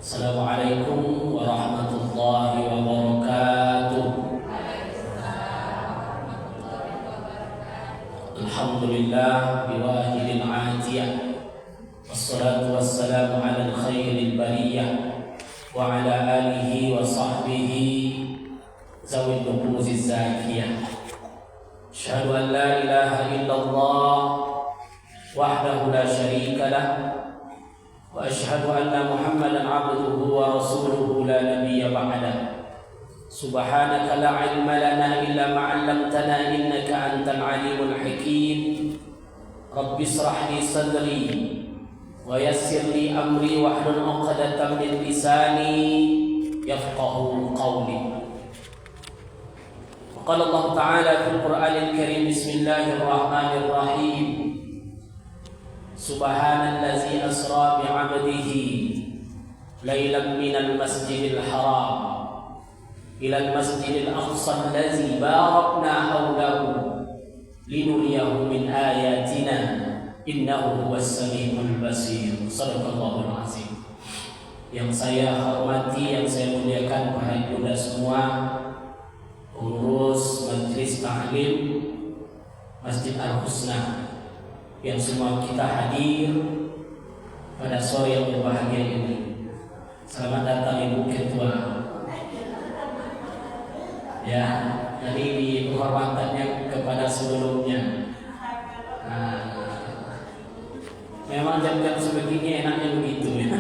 Assalamualaikum warahmatullahi wabarakatuh. Alhamdulillah biwahidil atiyah, wassalatu wassalamu ala khairil bariyah wa ala alihi wa sahbihi zawil nufuziz zakiyah. Asyhadu an la ilaha illallah wahdahu la syarika lah wa asyhadu anna Muhammadan abduhu wa rasuluhu la nabiyya ba'dah. Subhanaka la ilma lana illa ma 'allamtana innaka antal alimul hakim. Rabbi ishrah li sadri wa yassir li amri wahlul 'uqdatam min lisani yafqahu qawli. Qala Allah Ta'ala fil Qur'anil Karim, bismillahirrahmanirrahim. Subhanallazi asra bi'abdihi laylan minal masjidil haram ilal masjidil aqsa allazi barakna hawlahu linuriyahu min ayatina innahu huwas samiul basir. Shadaqallahul azim. Yang saya hormati, yang saya muliakan para ibunda semua, pengurus Majelis Ta'lim Masjid Al-Husna yang semua kita hadir pada sore yang berbahagia ini. Selamat datang Ibu Ketua. Ya, jadi di penghormatannya kepada sebelumnya. Memang jam-jam sebegini enaknya begitu ya.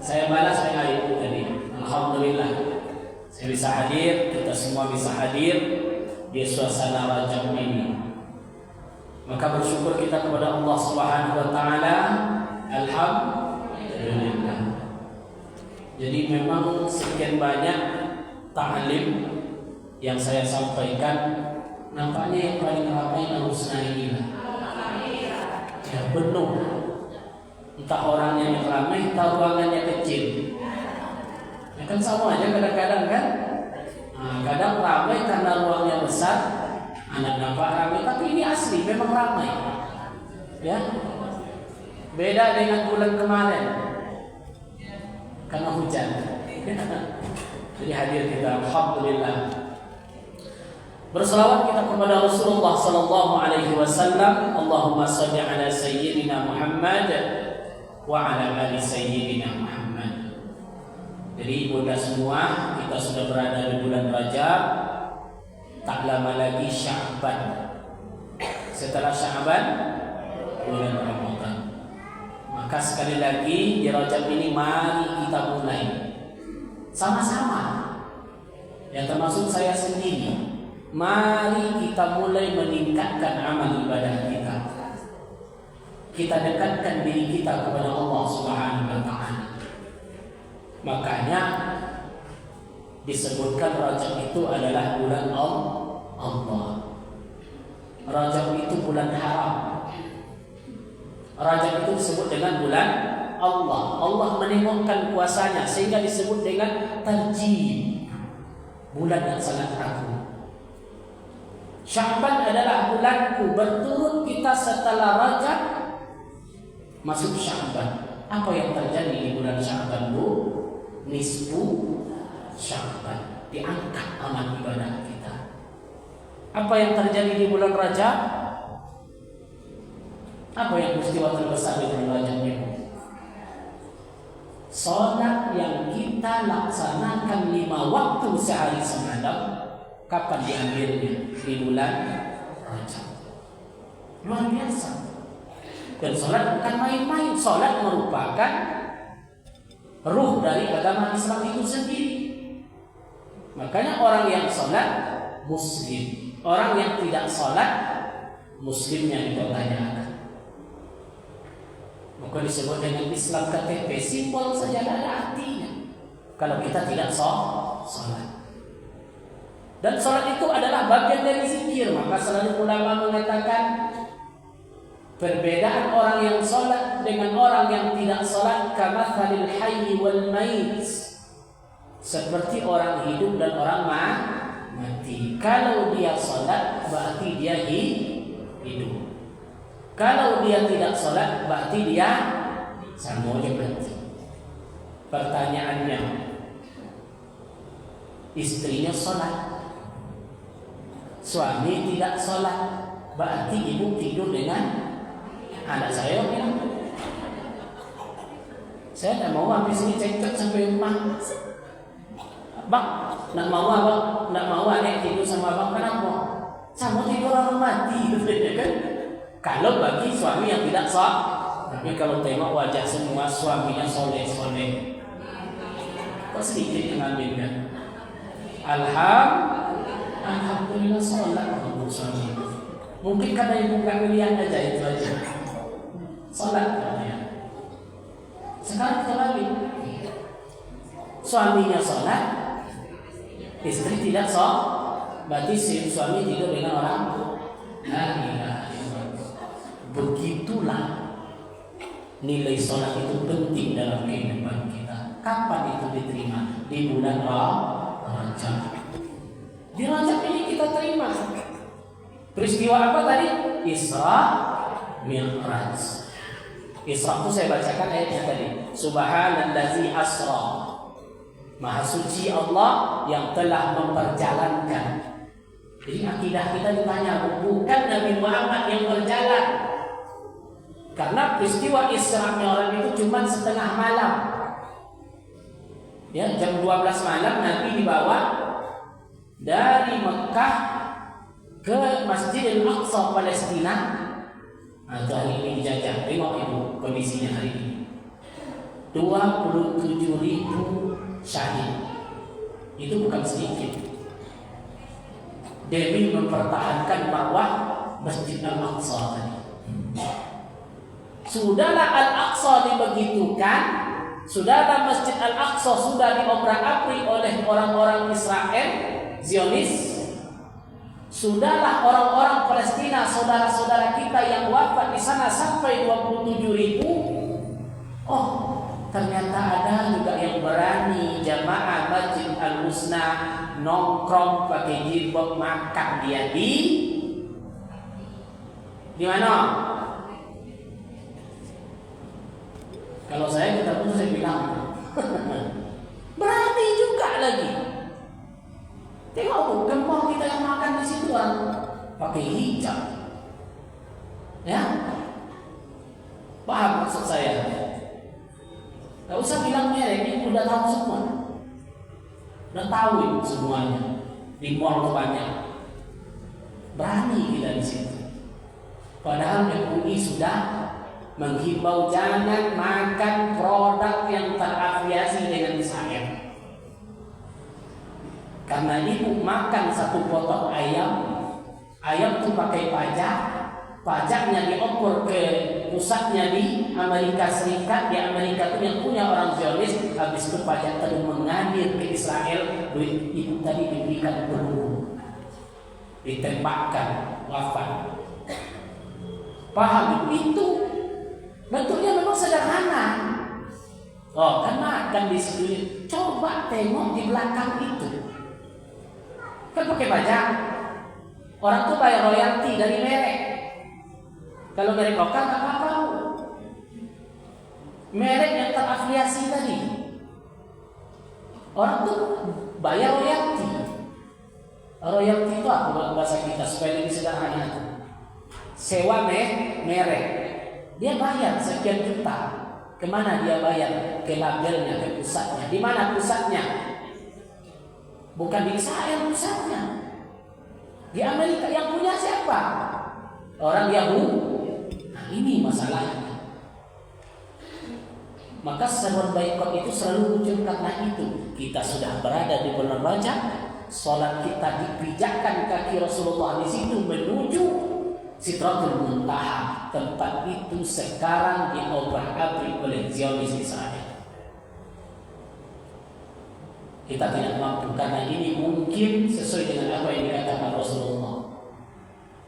Saya balas dengan Ibu tadi. Alhamdulillah saya bisa hadir, kita semua bisa hadir di suasana Rajab ini. Maka bersyukur kita kepada Allah Subhanahu wa taala. Alhamdulillah. Jadi memang sekian banyak ta'lim yang saya sampaikan, nampaknya yang paling ramai Al-Husna ini lah. Ya penuh. Entah orangnya yang ramai, entah ruangannya kecil. Ya kan sama aja kadang-kadang kan. Kadang ramai karena ruangnya besar, anak nampak ramai, tapi ini asli memang ramai. Ya. Beda dengan bulan kemarin karena hujan. Jadi hadir kita, alhamdulillah. Berselawat kita kepada Rasulullah sallallahu alaihi wasallam. Allahumma shalli ala sayyidina Muhammad wa ala ali sayyidina Muhammad. Jadi ibunda semua, kita sudah berada di bulan Rajab. Tak lama lagi Sya'ban. Setelah Sya'ban, bulan Ramadan. Maka sekali lagi di Rajab ini mari kita mulai sama-sama. Yang termasuk saya sendiri. Mari kita mulai meningkatkan amal ibadah kita. Kita dekatkan diri kita kepada Allah Subhanahu wa taala. Makanya disebutkan Rajab itu adalah bulan Allah. Rajab itu bulan haram. Rajab itu disebut dengan bulan Allah. Allah menengokkan kuasanya sehingga disebut dengan tarjib, bulan yang sangat agung. Sya'ban adalah bulanku, berturut kita setelah Rajab masuk Sya'ban. Apa yang terjadi di bulan Sya'ban, Bu? Nisfu Sya'ban, diangkat amal ibadah kita. Apa yang terjadi di bulan Rajab? Apa yang peristiwa terbesar di bulan Rajab ini? Salat yang kita laksanakan 5 waktu sehari semalam, kapan diambilnya? Di bulan Rajab. Luar biasa. Dan salat bukan main-main. Salat merupakan ruh dari agama Islam itu sendiri. Makanya orang yang salat muslim, orang yang tidak salat muslimnya dipertanyakan. Maka disebut dengan Islam KTP, simbol saja, tidak ada artinya kalau kita tidak salat. Dan salat itu adalah bagian dari zikir. Maka selalu ulama mengatakan perbedaan orang yang salat dengan orang yang tidak salat kamathalil hayy wal mayit, seperti orang hidup dan orang mati. Kalau dia salat berarti dia hidup. Kalau dia tidak salat berarti dia Sama aja berarti. Pertanyaannya, istrinya sholat, suami tidak sholat, berarti ibu tidur dengan anak saya bilang, saya tidak mau habis ini cekcok sampai rumah. Bang, nak mau abang, nak mau adik tidur sama abang, kenapa? Sama tidur orang mati, kan? Kalau bagi suami yang tidak sah, tapi kalau tengok wajah semua suaminya soleh-soleh, kok sedikit yang ambil kan? Alhamdulillah sholat ibu suami. Mungkin karena ibu gak melihat aja itu aja. Sholat katanya. Sekarang kembali, suaminya sholat, istri tidak sholat, berarti si suami tidur dengan orang. Nah, begitulah nilai sholat itu penting dalam kehidupan kita. Kapan itu diterima? Di bulan Rajab. Di Rajab ini kita terima. Peristiwa apa tadi? Isra Mi'raj. Isra itu saya bacakan ayatnya tadi. Subhanallazi asra. Maha suci Allah yang telah memperjalankan. Jadi akidah kita ditanya, bukan Nabi Muhammad yang berjalan. Karena peristiwa Isra Mi'raj itu cuma setengah malam. Ya, jam 12 malam Nabi dibawa dari Mekah ke Masjidil Aqsa Palestina. Atau hari ini dijajah. Tengok ibu kondisinya hari ini. 27.000 syahid. Itu bukan sedikit. Demi mempertahankan marwah Masjid Al-Aqsa tadi. Sudahlah Al-Aqsa dibegitukan, sudahlah Masjid Al-Aqsa sudah diobrak-abrik oleh orang-orang Israel, Zionis. Sudahlah orang-orang Palestina, saudara-saudara kita yang wafat di sana sampai 27.000. Oh, ternyata ada juga yang berani jamaah Masjid Al-Husna nongkrong pakai jilbab makan dia di mana? Kalau saya ketemu saya bilang berani juga lagi. Tengok tuh, kemau kita yang makan di situ orang pakai hijab. Ya? Paham maksud saya? Gak usah bilang merek, ini udah tahu semua. Udah tahu itu semuanya. Di mall tuh banyak. Berani kita di situ. Padahal MUI sudah menghimbau jangan makan produk yang terafiliasi dengan Israel. Karena ibu makan satu potong ayam itu pakai pajak, pajaknya dioper ke pusatnya di Amerika Serikat. Di Amerika itu yang punya orang Zionis, habis itu pajak tadi mengalir ke Israel, duit ibu tadi diberikan peluru, ditembakkan, wafat. Paham itu? Bentuknya memang sederhana. Oh, kan makan di situ. Coba tengok di belakang itu. Kan pakai pajak. Orang tuh bayar royalti dari merek. Kalau merek lokal nggak apa-apa. Merek yang terafiliasi tadi, orang tuh bayar royalti. Royalti itu apa bahasa kita supaya lebih sederhana? Sewa merek. Dia bayar sekian juta. Kemana dia bayar? Ke labelnya, ke pusatnya. Di mana pusatnya? Bukan di Israel pusatnya. Di Amerika. Yang punya siapa? Orang Yahudi. Nah, ini masalahnya. Maka seruan boikot itu selalu muncul karena itu. Kita sudah berada di bulan Rajab, sholat kita dipijakkan kaki Rasulullah di situ menuju Sidratul Muntaha. Tempat itu sekarang diobrak-abrik oleh Zionis Israel. Kita tidak mampu karena ini mungkin sesuai dengan apa yang dikatakan Rasulullah.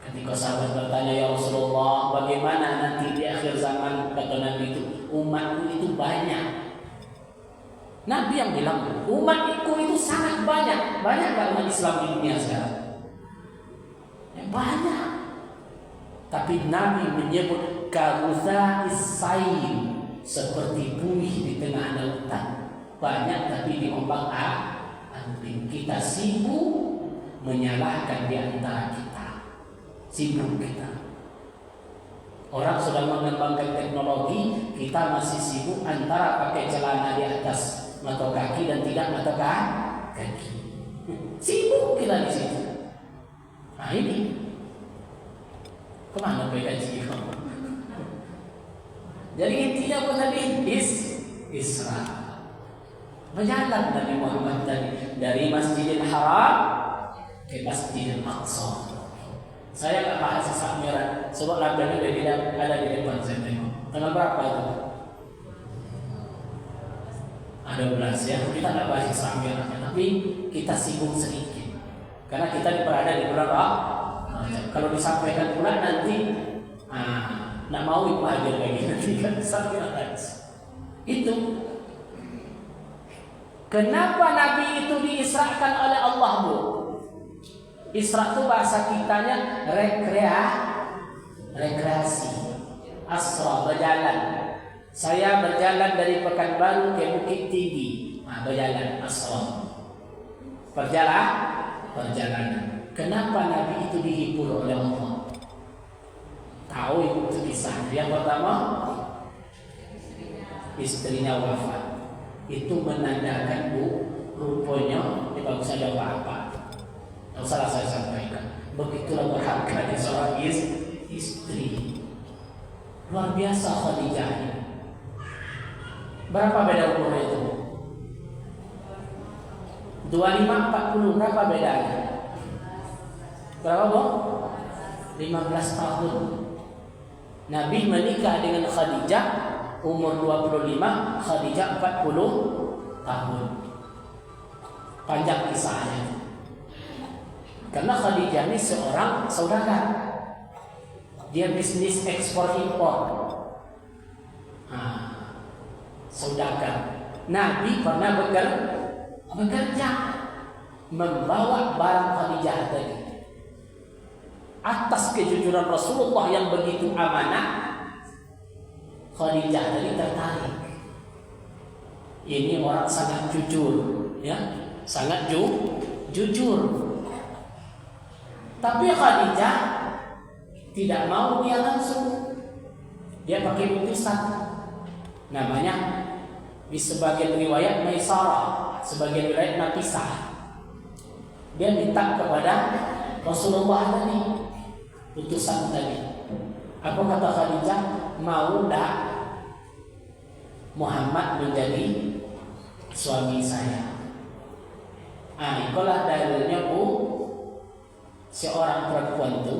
Ketika sahabat bertanya, ya Rasulullah, bagaimana nanti di akhir zaman, kata Nabi itu, umatku itu banyak. Nabi yang bilang, umatku itu sangat banyak. Banyak gak umat Islam di dunia sekarang? Ya, banyak. Tapi Nabi menyebut karutha isain, seperti buih di tengah lautan. Banyak tapi diombak ambing. Kita sibuk menyalahkan di antara kita. Sibuk kita. Orang sudah mengembangkan teknologi, kita masih sibuk antara pakai celana di atas mata kaki dan tidak mata kaki. Sibuk kita di situ. Nah ini kemana PKJ? Jadi intinya apa tadi? Isra. Berjalan Nabi Muhammad dari Masjidil Haram ke Masjidil Aqsa. Saya nggak bahas Isra Mi'raj, sebab labelnya tidak ada di depan saya tengok. Tanggal berapa itu? Ada 12 ya. Kita nggak bahas Isra Mi'raj, tapi kita singgung sedikit. Karena kita berada di bulan Rajab. Kalau disampaikan pula nanti, nak mau itu aja lagi nanti kan Isra Mi'raj. Itu. Kenapa Nabi itu diisrakan oleh Allah, Bu? Isra itu bahasa kitanya rekreasi. Asra, berjalan. Saya berjalan dari Pekanbaru ke Bukit Tinggi. Berjalan, asra. Perjalanan. Kenapa Nabi itu dihibur oleh Allah? Tahu itu kisah. Yang pertama, istrinya wafat. Itu menandakan, Bu, rupanya tidak usah ada apa-apa. Yang salah saya sampaikan, begitulah berharganya seorang istri. Luar biasa Khadijah. Berapa beda umur itu? 25-40, berapa bedanya? Berapa, Bu? 15 tahun. Nabi menikah dengan Khadijah umur 25, Khadijah 40 tahun. Panjang kisahnya. Karena Khadijah ini seorang saudagar. Dia bisnis ekspor impor. Saudagar. Nabi pernah bekerja membawa barang Khadijah tadi. Atas kejujuran Rasulullah yang begitu amanah, Khadijah tadi tertarik. Ini orang sangat jujur, ya, sangat jujur. Tapi Khadijah tidak mau dia langsung. Dia pakai utusan. Namanya di sebagian riwayat Maisarah, sebagian riwayat Nafisah. Dia minta kepada Rasulullah tadi, utusan tadi. Apa kata Khadijah? Mau tak Muhammad menjadi suami saya? Itulah dalilnya, Bu. Seorang perempuan itu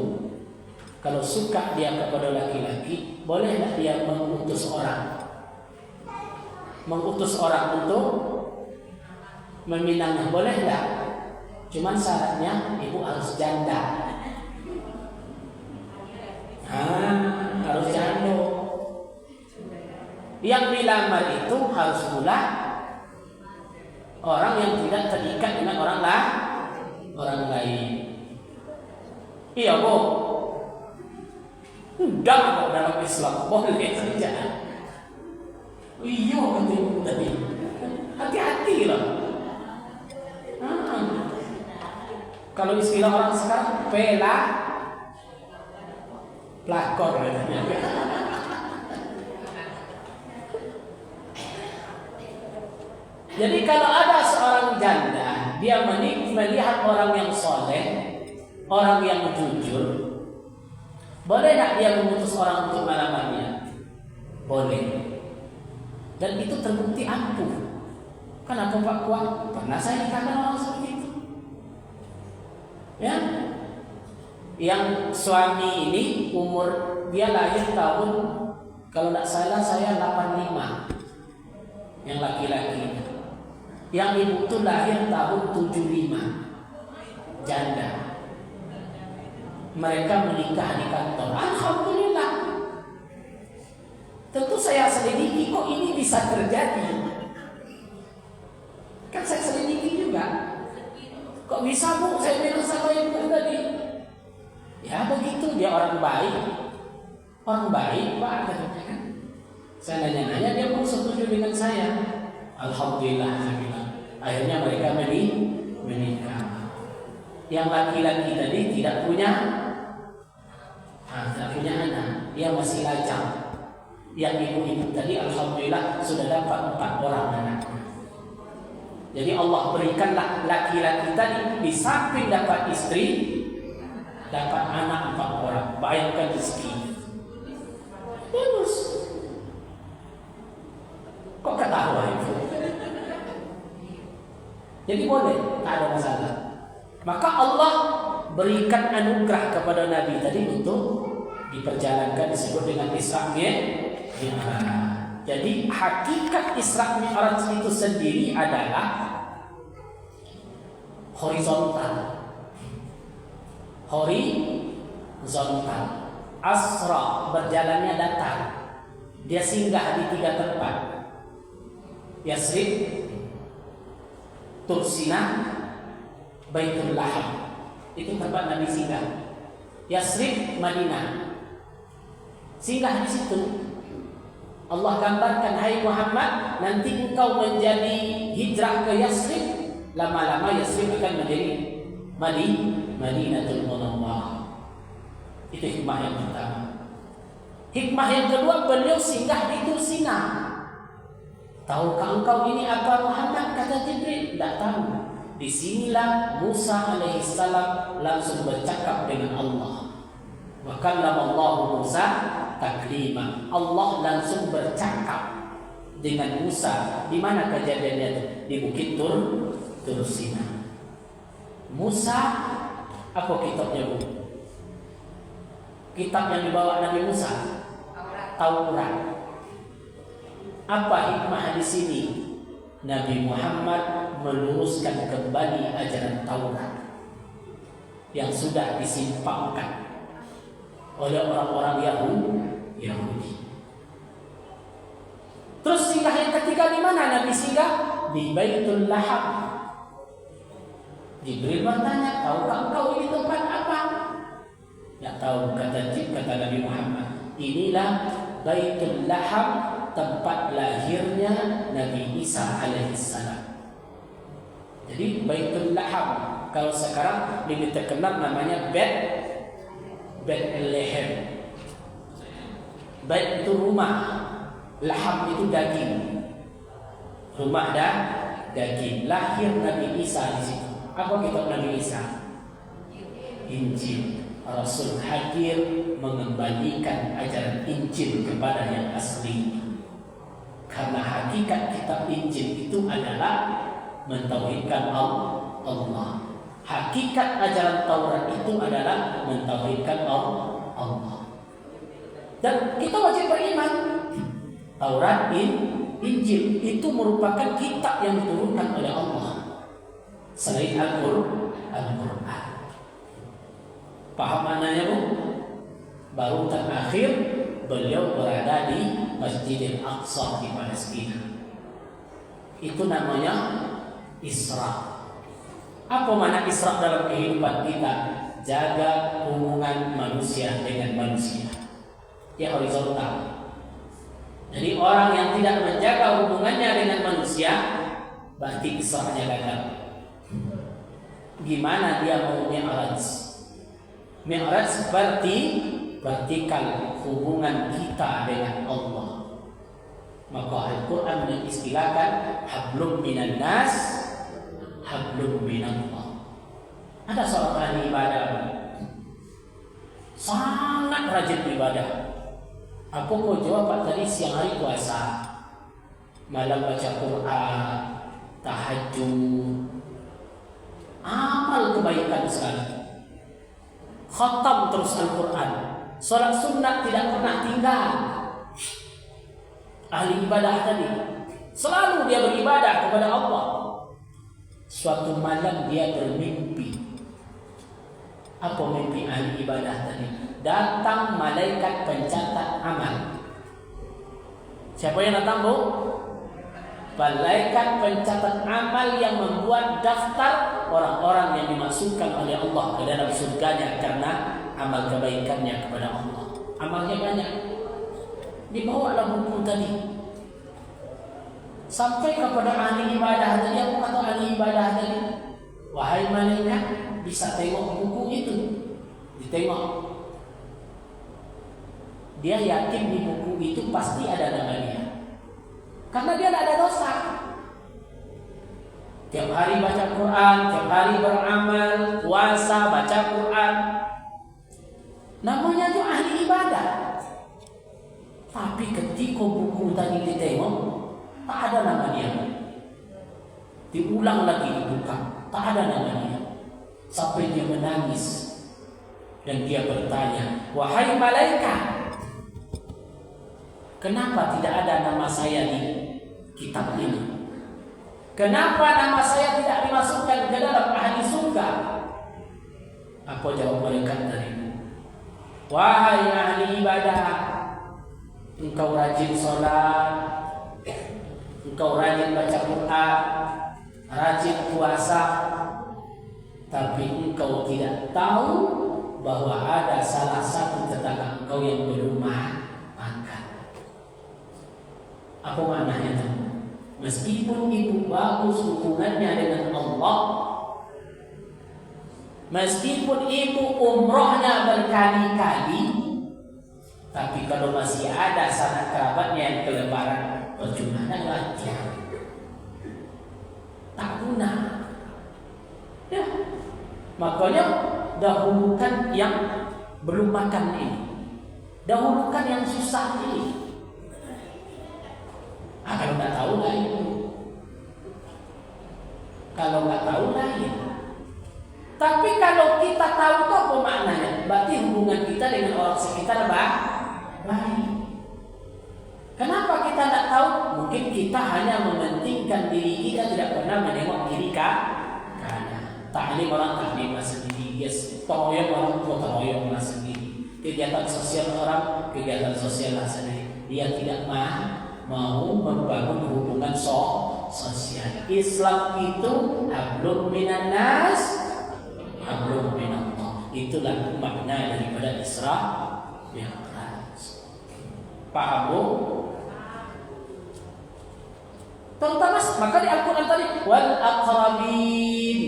kalau suka dia kepada laki-laki, boleh tak dia mengutus orang untuk meminangnya? Boleh tak? Cuman syaratnya ibu harus janda. Harus janda. Yang dilamar itu harus pula orang yang tidak terikat dengan orang lain. Iya, Bu. Udah kok dalam Islam boleh saja. Iya, betul tadi. Hati-hati lah. Kalau istilah orang sekarang pelakor katanya. Jadi kalau ada seorang janda, dia melihat orang yang soleh, orang yang jujur, boleh tak dia mengutus orang untuk melamarnya? Boleh. Dan itu terbukti ampuh. Kenapa Pak Kuat? Pernah saya nikahkan orang seperti itu. Ya, yang suami ini umur dia lahir tahun, kalau tidak salah saya 85, yang laki-laki. Yang ibu itu lahir tahun 75, janda. Mereka menikah di kantor. Alhamdulillah. Tentu saya selidiki kok ini bisa terjadi. Kan saya selidiki juga. Kok bisa, Bu? Saya bilang sama ibu tadi. Ya begitu, dia orang baik. Orang baik, Pak, katanya kan. Saya nanya-nanya, dia setuju dengan saya. Alhamdulillah, saya bilang. Akhirnya mereka menikah. Yang laki-laki tadi tidak punya anak, dia masih lajang. Yang ibu-ibu tadi alhamdulillah sudah dapat 4 orang anak. Jadi Allah berikanlah laki-laki tadi di samping dapat istri, dapat anak 4 orang. Bayangkan rezeki. Bagus. Kok ketawa itu? Jadi boleh, tak ada masalah. Maka Allah berikan anugerah kepada Nabi tadi untuk diperjalankan, disebut dengan Isra Mi'raj. Jadi hakikat Isra Mi'raj itu sendiri adalah horizontal. Asra berjalannya datar. Dia singgah di 3 tempat. Yasrib, Tursina, Baitul Laham. Itu tempat Nabi singgah. Yasrib, Madinah. Singgah di situ. Allah gambarkan, hai Muhammad, nanti engkau menjadi hijrah ke Yasrib, lama-lama Yasrib akan menjadi Madinatul Munawwarah. Itu hikmah yang pertama. Hikmah yang kedua, beliau singgah di Tursina. Tahukah engkau ini apa Muhammad? Kata Jibril, tidak tahu. Disinilah Musa alaihissalam langsung bercakap dengan Allah. Wa kallama Allah Musa taklima. Allah langsung bercakap dengan Musa. Di mana kejadiannya? Di Bukit Tursina. Musa, apa kitabnya, Bu? Kitab yang dibawa Nabi Musa, Taurat. Apa hikmah di sini? Nabi Muhammad meluruskan kembali ajaran Taurat yang sudah disimpangkan oleh orang-orang Yahudi. Terus singgah yang ketiga di mana Nabi singgah? Di Baitul Laham. Jibril bertanya, tahukah engkau ini tempat apa? Tidak tahu, kata Nabi Muhammad, inilah Baitul Laham, tempat lahirnya Nabi Isa alaihissalam. Jadi Baitul Laham, kalau sekarang lebih terkenal namanya Bethlehem. Bait itu rumah, Laham itu daging. Rumah dan daging. Lahir Nabi Isa di situ. Apa kitab Nabi Isa? Injil. Rasul hadir mengembalikan ajaran Injil kepada yang asli. Karena hakikat kitab Injil itu adalah mentauhidkan Allah. Hakikat ajaran Taurat itu adalah mentauhidkan Allah. Dan kita wajib beriman. Taurat, Injil itu merupakan kitab yang diturunkan oleh Allah selain Al-Quran. Paham maknanya, Bu? Baru terakhir beliau berada di Masjidil Aqsa di Palestina. Itu namanya Isra. Apa makna Isra dalam kehidupan kita? Jaga hubungan manusia dengan manusia. Ya, horizontal. Jadi orang yang tidak menjaga hubungannya dengan manusia, berarti Isra-nya gagal. Gimana dia mau Mi'raj? Mi'raj seperti vertikal hubungan kita dengan Allah. Maka Al-Quran mengistilahkan hablum minan nas, hablum minallah. Ada seorang ahli ibadah, sangat rajin ibadah. Apa kau jawab tadi? Siang hari puasa, malam baca Quran, tahajud, amal kebaikan sekali. Khatam terus Al-Quran, salat sunnah tidak pernah tinggal. Ahli ibadah tadi selalu dia beribadah kepada Allah. Suatu malam dia bermimpi. Apa mimpi ahli ibadah tadi? Datang malaikat pencatat amal. Siapa yang datang, Bu? Malaikat pencatat amal yang membuat daftar orang-orang yang dimasukkan oleh Allah ke dalam surganya karena amal kebaikannya kepada Allah. Amalnya banyak. Dibawalah buku tadi. Sampai kepada ahli ibadah tadi, aku kata ahli ibadah tadi, wahai malaikat, bisa tengok buku itu. Ditengok. Dia yakin di buku itu pasti ada nama dia, karena dia tidak ada dosa. Tiap hari baca Quran, tiap hari beramal, puasa, baca Quran. Namanya itu ahli ibadah. Tapi ketika buku tadi ditengok, tak ada nama dia. Diulang lagi dibuka, tak ada nama dia. Sampai dia menangis. Dan dia bertanya, wahai malaikat, kenapa tidak ada nama saya di kitab ini? Kenapa nama saya tidak dimasukkan ke dalam ahli surga? Apa jawab malaikat tadi? Wahai ahli ibadah, engkau rajin sholat, engkau rajin baca Quran, rajin puasa, tapi engkau tidak tahu bahwa ada salah satu tetangga engkau yang belum makan. Apa maknanya itu? Meskipun itu bagus hubungannya dengan Allah, meskipun ibu umrohnya berkali-kali, tapi kalau masih ada sanak kerabatnya yang kelebaran, percuma lagi, tak guna. Ya, makanya dahulukan yang belum makan ini, dahulukan yang susah ini. Kalau nggak tahu lain, kalau nggak tahu lain. Tapi kalau kita tahu itu apa maknanya? Berarti hubungan kita dengan orang sekitar baik. Kenapa kita tidak tahu? Mungkin kita hanya mementingkan diri kita, tidak pernah menengok diri kanan. Taklim orang taklim sendiri, yes. Toyong orang tua toyong sendiri. Kegiatan sosial orang kegiatan sosial sendiri. Dia tidak mau membangun hubungan sosial. Islam itu hablum minan nas, hablum minallah. Itulah makna daripada Isra Mi'raj. Paham bu? Terutama maka di Al-Quran tadi wal aqrabin.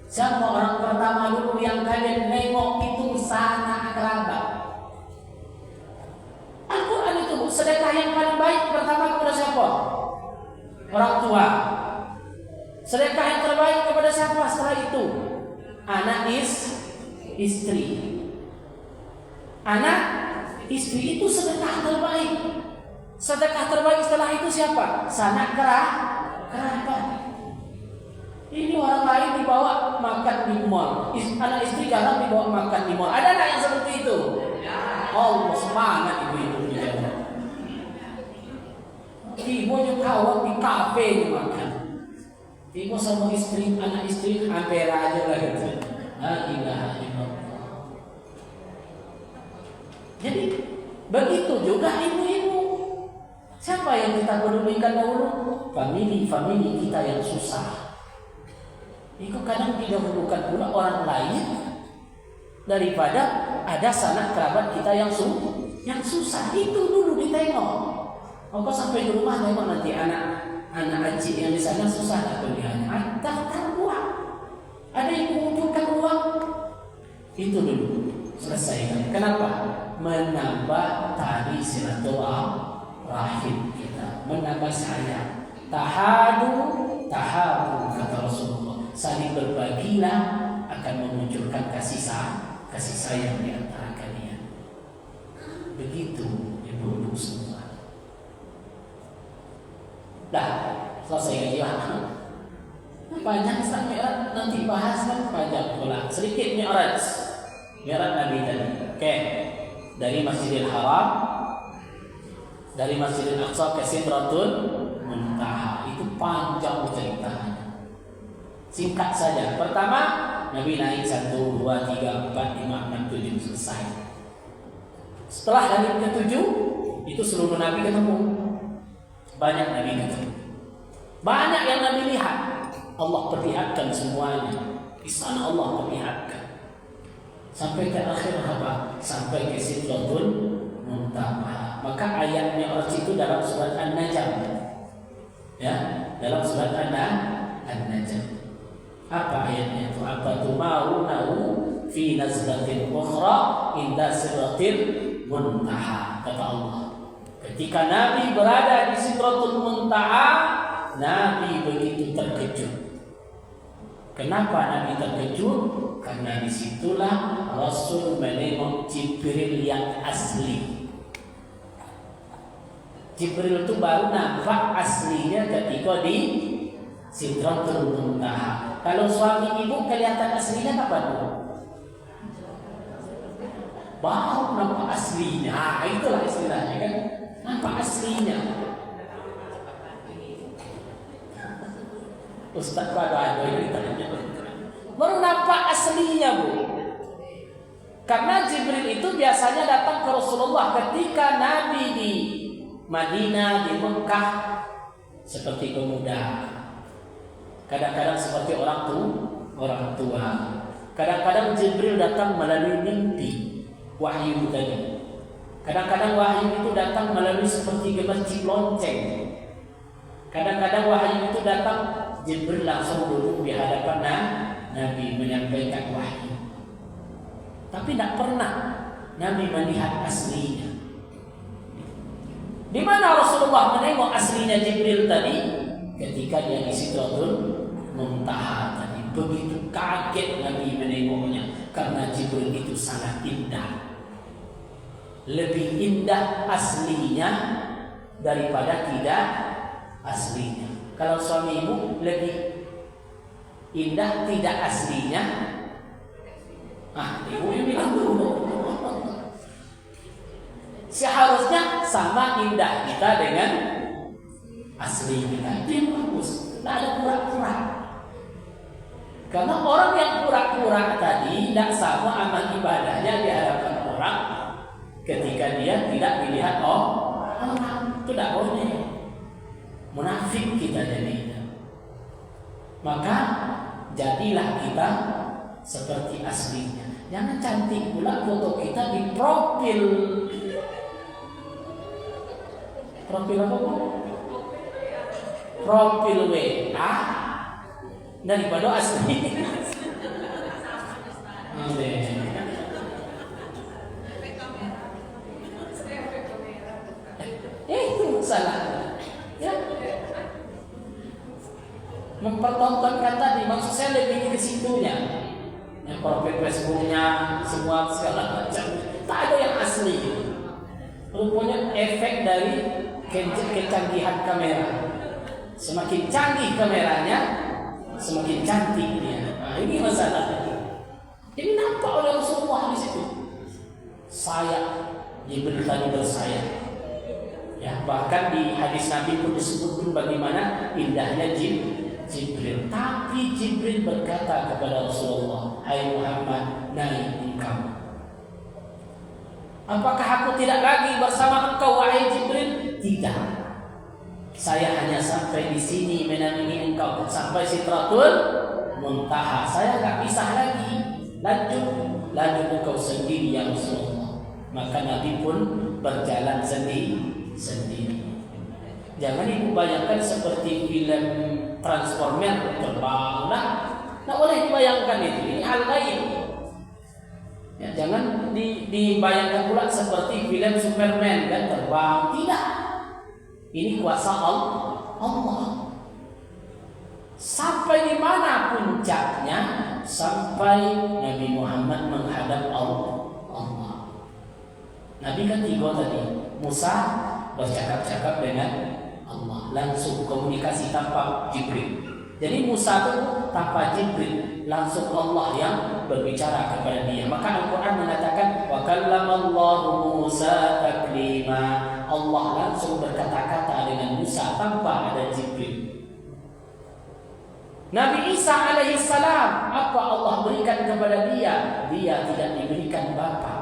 Siapa orang pertama dulu yang kalian nengok itu sanak kerabat. Al-Quran itu sedekah yang paling baik pertama kepada siapa? Orang tua. Sedekah yang terbaik kepada siapa setelah itu? Anak istri. Anak istri itu sedekah terbaik. Sedekah terbaik setelah itu siapa? Sanak kerabat. Ini orang lain dibawa makan di mall. Anak istri jarang dibawa makan di mall. Ada nggak yang seperti itu? Allah semangat ibu-ibu. Ibu yang kawan di kafe makan. Ibu sama istri, anak istri hampir aja lah gitu. La ilaha illallah. Jadi begitu juga ibu-ibu. Siapa yang kita pedulikan dahulu? Famili kita yang susah. Itu kadang didahulukan pula orang lain daripada ada sanak kerabat kita yang susah. Itu dulu ditengok. Maka sampai di rumah memang nanti anak kecil yang di sana susah tak kuliahnya. Daftar uang. Ada yang mengumpulkan uang. Itu dulu selesai. Kenapa? Menambah tali silaturahim kita, menambah sayang. Tahabu kata Rasulullah. Saling berbagilah akan memunculkan kasih sayang di antara kalian. Begitu ibu-ibu semua. Dah selesai kajian. Panjang Isra Mi'raj nanti bahas kan panjang pula. Sedikit Mi'raj Nabi tadi. Oke. Dari Masjidil Haram, dari Masjidil Aqsa ke Sidratul Muntaha. Itu panjang ceritanya. Singkat saja. Pertama, Nabi naik 1, 2, 3, 4, 5, 6, 7 selesai. Setelah hari ke-7 itu seluruh Nabi ketemu. Banyak Nabi ketemu. Banyak yang Nabi lihat. Allah perlihatkan semuanya. Di sana Allah perlihatkan. Sampai ke akhir apa? Sampai ke Sidratul Muntaha. Maka ayat Mi'raj itu dalam surat An-Najm. Ya, dalam surat An-Najm. Apa ayatnya itu? Apa tumarunahu fi nazlatin ukhra inda sidratil muntaha. Kata Allah, ketika Nabi berada di Sidratul Muntaha, Nabi begitu terkejut. Kenapa Nabi terkejut? Karena disitulah Rasul menengok Jibril yang asli. Jibril itu baru nampak aslinya ketika di Sidratul Muntaha. Kalau suami ibu kelihatan aslinya kapan? Baru nampak aslinya. Nah, itulah istilahnya kan. Nampak aslinya. Ustaz pada ini tanya. Baru nampak aslinya, Bu. Karena Jibril itu biasanya datang ke Rasulullah ketika Nabi di Madinah, di Mekah seperti pemuda. Kadang-kadang seperti orang tua. Kadang-kadang Jibril datang melalui mimpi, wahyu tadi. Kadang-kadang wahyu itu datang melalui seperti gemercik lonceng. Kadang-kadang wahyu itu datang, Jibril langsung duduk di hadapan Nabi menyampaikan wahyu. Tapi tidak pernah Nabi melihat aslinya. Di mana Rasulullah menengok aslinya Jibril tadi? Ketika dia di Sidratul Muntaha tadi. Begitu kaget Nabi menengoknya, karena Jibril itu sangat indah. Lebih indah aslinya daripada tidak aslinya. Kalau suami ibu lebih indah tidak aslinya. Ibu yang bilang dulu. Seharusnya sama indah kita dengan asli kita. Itu yang bagus. Tidak ada pura-pura. Karena orang yang pura-pura tadi tidak sama amal ibadahnya di hadapan orang ketika dia tidak dilihat orang. Itu tidak boleh. Munafik kita jadinya. Maka jadilah kita seperti aslinya. Jangan cantik pula foto kita di profil. Profil apa, Bu? Profil WA daripada asli. Itu salah. Ya. Mempertontonkan tadi, maksud saya lebih ke situnya. Yang profil Facebooknya semua segala macam. Tak ada yang asli. Rupanya efek dari kecanggihan kamera. Semakin canggih kameranya, semakin cantik dia. Nah, ini masalahnya. Jadi nampak oleh Rasulullah di situ. Sayap, Jibril tadi bersayap. Ya, bahkan di hadis Nabi pun disebutkan bagaimana indahnya Jibril. Tapi Jibril berkata kepada Rasulullah, "Hai Muhammad, naik engkau. Apakah aku tidak lagi bersama engkau, wahai Jibril?" Tidak. Saya hanya sampai di sini menemani engkau sampai Sidratul Muntaha. Saya tak pisah lagi. Lanjut engkau sendiri ya Rasulullah. Maka Nabi pun berjalan sendiri. Jangan ibu bayangkan seperti film Transformer terbang. Nah, boleh dibayangkan itu. Ini hal lain. Ya, jangan dibayangkan pula seperti film Superman kan terbang. Tidak. Ini kuasa Allah. Sampai di mana puncaknya? Sampai Nabi Muhammad menghadap Allah. Nabi kan 3 tadi. Musa bercakap-cakap dengan Allah, langsung komunikasi tanpa Jibril. Jadi Musa itu tanpa Jibril, langsung Allah yang berbicara kepada dia. Maka Al-Quran mengatakan wa kallamallahu Musa taklima. Allah langsung berkata-kata dengan Musa tanpa ada Jibril. Nabi Isa alaihissalam, apa Allah berikan kepada dia? Dia tidak diberikan bapa,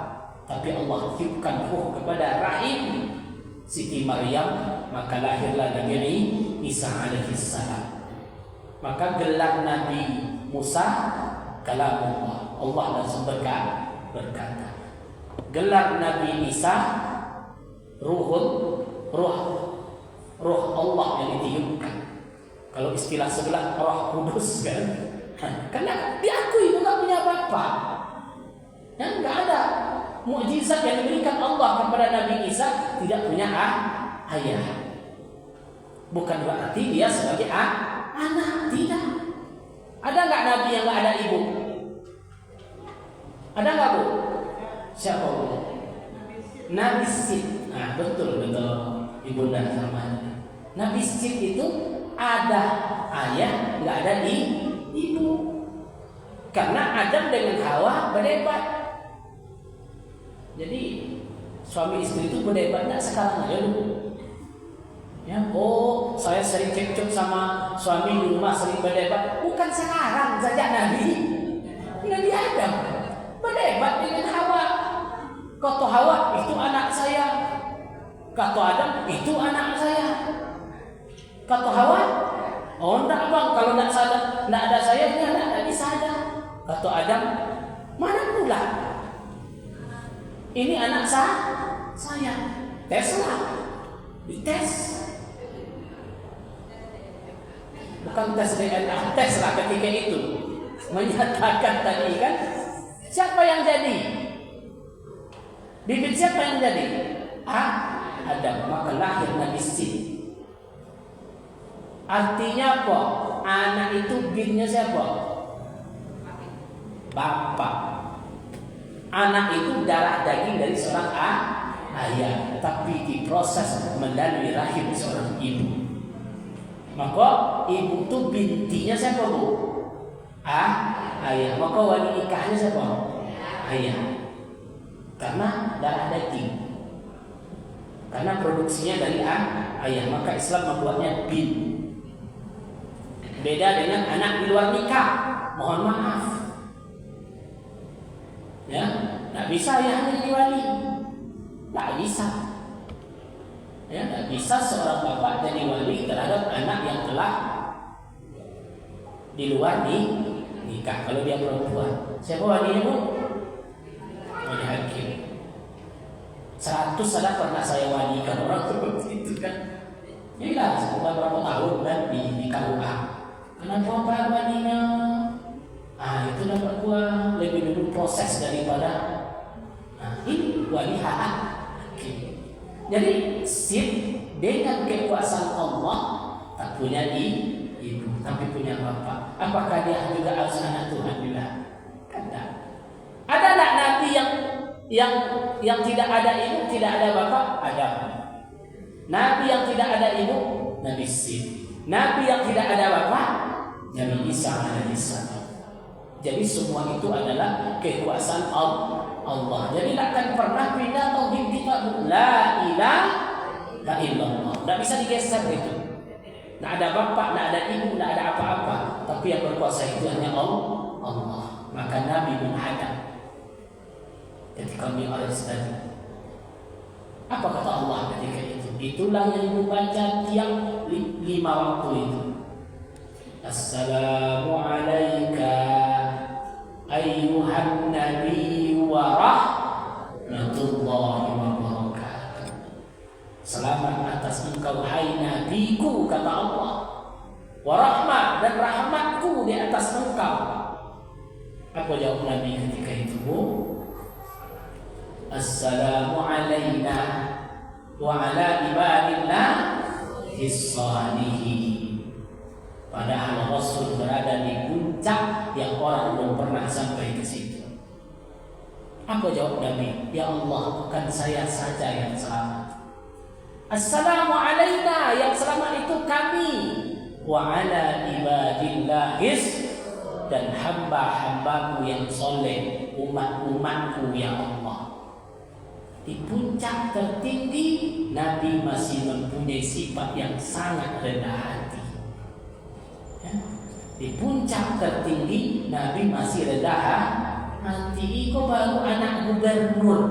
tapi Allah tiupkan ruh kepada rahim Siti Maryam, maka lahirlah Nabi Isa alaihissalam. Maka gelar Nabi Musa kalamullah, Allah langsung berkata. Gelar Nabi Isa ruh Allah yang ditiupkan. Kalau istilah sebelah Roh Kudus kan, karena diakui itu nggak punya bapak, ya nggak ada mukjizat yang diberikan Allah kepada Nabi Isa tidak punya ayah. Bukan berarti dia sebagai anak, tidak. Ada nggak Nabi yang nggak ada ibu? Ada nggak Bu? Siapa Bu? Nabi Sid. Nah betul Ibunda sama. Nabi Sid itu ada ayah, nggak ada ibu. Karena Adam dengan Hawa berdebat. Jadi suami istri itu berdebat nggak sekarang aja dulu. Ya, oh saya sering cekcok sama suami di rumah, sering berdebat. Bukan sekarang saja Nabi Adam berdebat dengan Hawa. Kata Hawa itu anak saya, kata Adam itu anak saya. Kata Hawa, oh enggak bang, kalau enggak ada saya, ini enggak bisa ada. Kata Adam, mana pula? Ini anak saya. Teslah, dites. Bukan tes DNA, tes lah ketika itu. Menyatakan tadi kan, siapa yang jadi? Bibit siapa yang jadi? Adam. Maka lahir Nabi Sid. Artinya apa? Anak itu binnya siapa? Bapak. Anak itu darah daging dari seorang ayah, tapi diproses melalui rahim seorang ibu. Maka ibu itu bintinya siapa Bu? Ayah. Maka wali nikahnya siapa? Ayah. Karena darah daging. Karena produksinya dari ayah, maka Islam membuatnya bin. Beda dengan anak di luar nikah. Mohon maaf. Ya, tidak bisa ya jadi wali. Tidak bisa. Ya, tidak bisa seorang bapak jadi wali terhadap anak yang telah di luar nikah. Kalau dia perempuan, siapa walinya Bu? Wali hakim. 100 ada pernah saya walikan orang seperti itu kan. Ini lah sekitar berapa tahun kan di KUA. Kenapa Pak walinya? Itu dapat gua lebih dulu proses daripada ini wali hakim. Jadi Sid dengan kekuasaan Allah tak punya ibu, tapi punya bapak. Apakah dia juga harus anak Tuhan juga? Tidak. Ada tak nabi yang tidak ada ibu, tidak ada bapak? Ada. Nabi yang tidak ada ibu, Nabi Sid. Nabi yang tidak ada bapak, Nabi Isa alaihissalam. Jadi semua itu adalah kekuasaan Allah. Jadi tak akan pernah pindah tauhid kita. La ilaha illallah. Tidak bisa digeser itu. Tidak ada bapak, tidak ada ibu, tidak ada apa-apa. Tapi yang berkuasa itu hanya Allah. Maka Nabi menghadap ketika Mi'raj tadi. Apa kata Allah ketika itu? Itulah yang membaca tiap 5 waktu itu. Assalamu alayka ayyuhan nabi wa rahmatullahi wa barakatuh. Selamat atas engkau hai nabiku, kata Allah. Wa rahmat, dan rahmatku di atas engkau. Apa jawab Nabi ketika itu? Assalamu alayna wa ala ibadillah as-salihin. Padahal Rasul berada di puncak yang orang belum pernah sampai ke situ. Apa jawab Nabi? Ya Allah, bukan saya saja yang selamat. Assalamu alayna, yang selamat itu kami. Wa ala ibadillahis, dan hamba-hambamu yang soleh, umat-umatku ya Allah. Di puncak tertinggi, Nabi masih mempunyai sifat yang sangat rendah hati. Di puncak tertinggi Nabi masih rendah hati. Kok baru anak gubernur?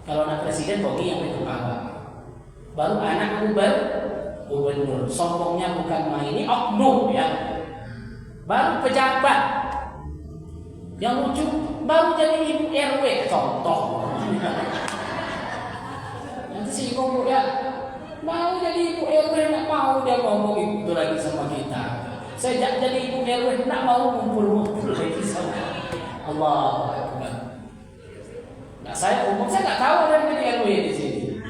Kalau anak presiden bogi yang itu apa? Baru anak gubernur. Sombongnya bukan main, ini oknum ya. Baru pejabat. Yang lucu baru jadi ibu RW, contoh. Nanti si ibu ya mau jadi ibu RW nggak mau mau dia ngomong itu lagi sama kita. Sejak jadi ibu RW tidak mau ngumpul-ngumpul lagi sama Allah Akbar. Nah, saya nggak tahu ada yang RW di sini.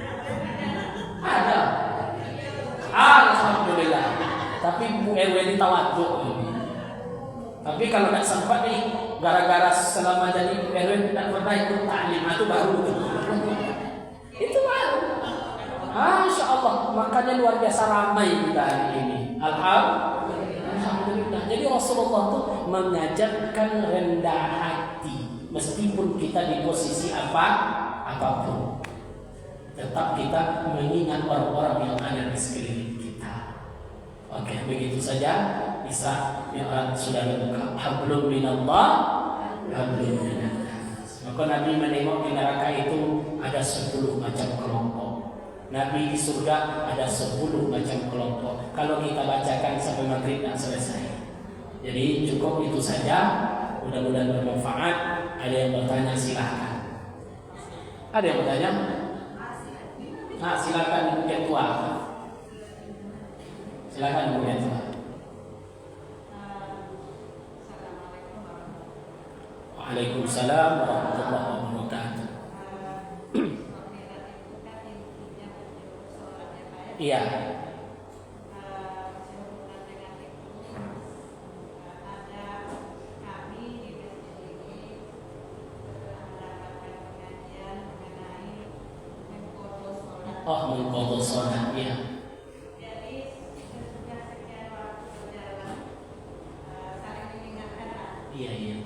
Ada. Alhamdulillah. Tapi ibu RW ini tawaduk. Tapi kalau tidak sempat nih, gara-gara selama jadi ibu RW tidak pernah ikut taklim, itu baru. Itu baru. Masya Allah, makanya luar biasa ramai kita hari ini. Alhamdulillah. Jadi Rasulullah itu mengajarkan rendah hati, meskipun kita di posisi apapun, tetap kita mengingat orang-orang yang ada di sekeliling kita. Oke, begitu saja. Bisa yang sudah dibuka. Hablum minallah, hablum minannas. Maka Nabi menengok di neraka itu ada 10 macam kelompok. Nabi di surga ada 10 macam kelompok. Kalau kita bacakan sampai maghrib tak selesai. Jadi cukup itu saja. Mudah-mudahan bermanfaat. Ada yang bertanya silakan. Ada yang bertanya? Nah, silakan Ibu Ketua. Silakan Ibu Ketua. Waalaikumsalam warahmatullahi wabarakatuh. Iya. Oh, mengqadha shalat, ya. Iya, iya.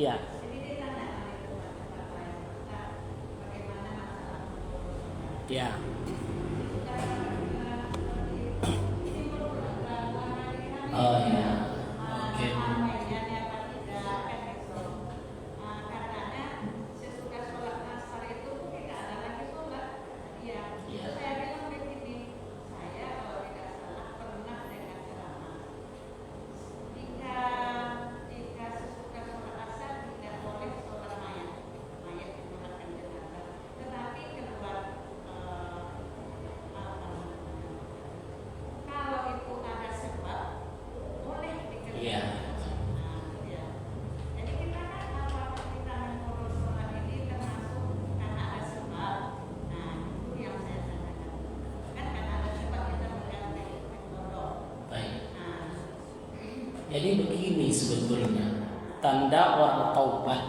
Ya. Ya. Oh ya. Oke. Jadi begini sebetulnya tanda orang taubat.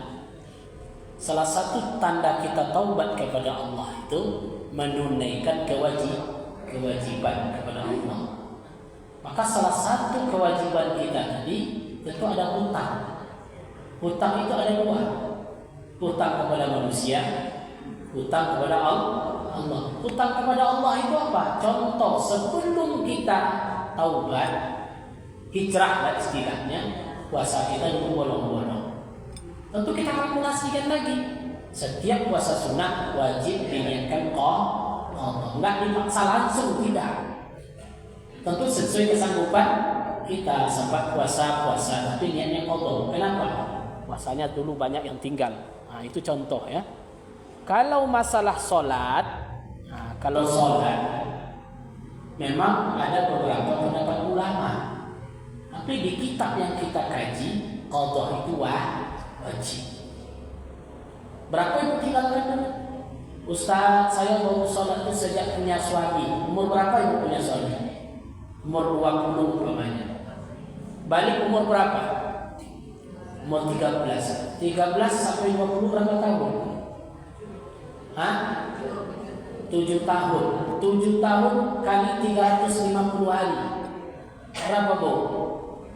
Salah satu tanda kita taubat kepada Allah itu menunaikan kewajiban kepada Allah. Maka salah satu kewajiban kita tadi tentu ada hutang. Hutang itu ada 2. Hutang kepada manusia, hutang kepada Allah. Hutang kepada Allah itu apa? Contoh, sebelum kita taubat, hijrah dan istilahnya, puasa kita itu bolong-bolong. Tentu kita kalkulasikan lagi. Setiap puasa sunnah wajib diniatkan qadha. Enggak dipaksa langsung, tidak. Tentu sesuai kesanggupan kita sempat puasa, tapi niatnya qadha. Kenapa? Puasanya dulu banyak yang tinggal. Nah, itu contoh ya. Kalau masalah sholat, kalau sholat memang ada beberapa pendapat ulama. Tapi di kitab yang kita kaji, qadha itu wajib. Berapa ibu tinggalkan dulu? Ustaz, saya mau sholat itu sejak punya suami. Umur berapa ibu punya suami? Umur 20 umpamanya. Balik umur berapa? Umur 13. 13 sampai 20 berapa tahun? 7 tahun. 7 tahun kali 350 hari. Berapa bu?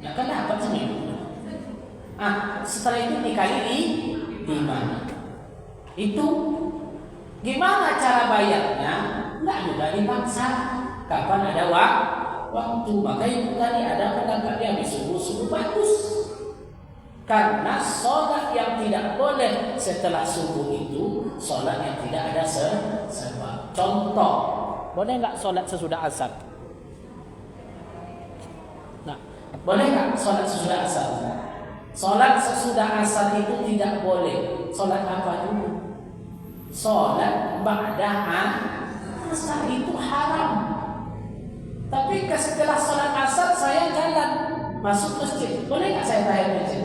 Ya kan dapat seminggu. Setelah itu dikali 5. Itu gimana cara bayarnya? Nggak mudah dipaksa. Kapan ada waktu? Maka ibu tadi ada pendapat yang subuh bagus. Karena sholat yang tidak boleh setelah subuh itu sholat yang tidak ada sebab. Contoh, boleh nggak sholat sesudah asar? Boleh nggak sholat sesudah asar? Sholat sesudah asar itu tidak boleh. Sholat apa dulu? Sholat ba'da asar itu haram. Tapi setelah sholat asar saya jalan masuk masjid, boleh nggak saya tahiyat masjid?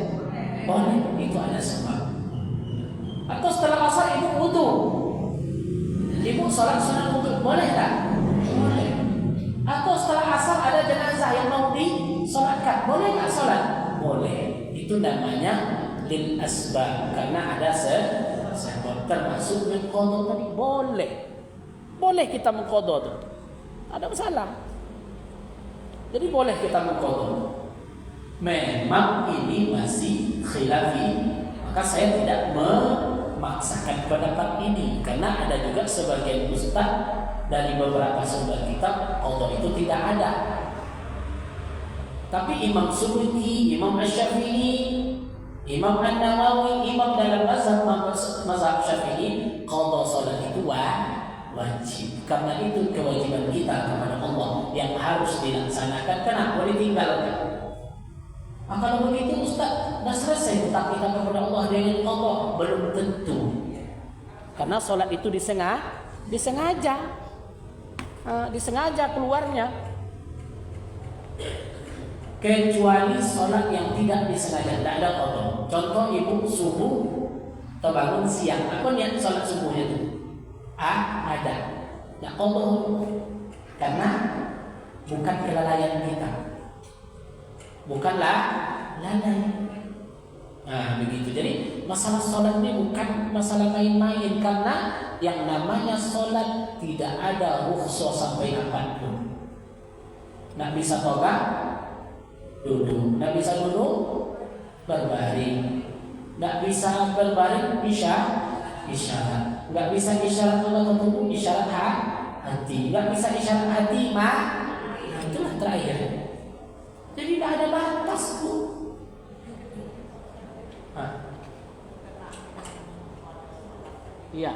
Boleh, itu ada sebab. Atau setelah asar ibu wudu, ibu sholat sunat wudu, boleh nggak? Boleh. Atau setelah asar ada jenazah yang mau disolatkan, boleh nggak sholat? Boleh. Itu namanya lil asbab, karena ada sebab. Termasuk mengqadha tadi boleh. Boleh kita mengqadha itu. Ada masalah. Jadi boleh kita mengqadha. Memang ini masih khilafi, maka saya tidak memaksakan pendapat ini, karena ada juga sebagian ustaz dari beberapa sumber kitab qadha itu tidak ada. Tapi Imam Subki, Imam Asy-Syafi'i, Imam An-Nawawi, imam dalam mazhab Syafi'i, qadha salat itu wajib. Karena itu kewajiban kita kepada Allah yang harus dilaksanakan. Kenapa ditinggalkan? Kalau begitu Ustaz, dah selesai hutang kita kepada Allah dengan qadha? Belum tentu. Karena salat itu disengaja keluarnya. Kecuali sholat yang tidak disengaja, tidak ada qadha. Contoh ibu subuh terbangun siang, apa niat sholat subuhnya itu? Ada. Tidak qadha. Karena bukan kelalaian kita. Bukanlah lalai. Nah, begitu. Jadi masalah sholat ini bukan masalah main-main, karena yang namanya sholat tidak ada rukhsah sampai apapun. Nak bisa toga, duduk. Nak bisa duduk, berbaring. Nak bisa berbaring, isyarat. Nggak bisa isyarat Allah ketemu, isyarat hati. Nggak bisa isyarat hati, itulah terakhir. Jadi tidak ada batas, Bu. Iya.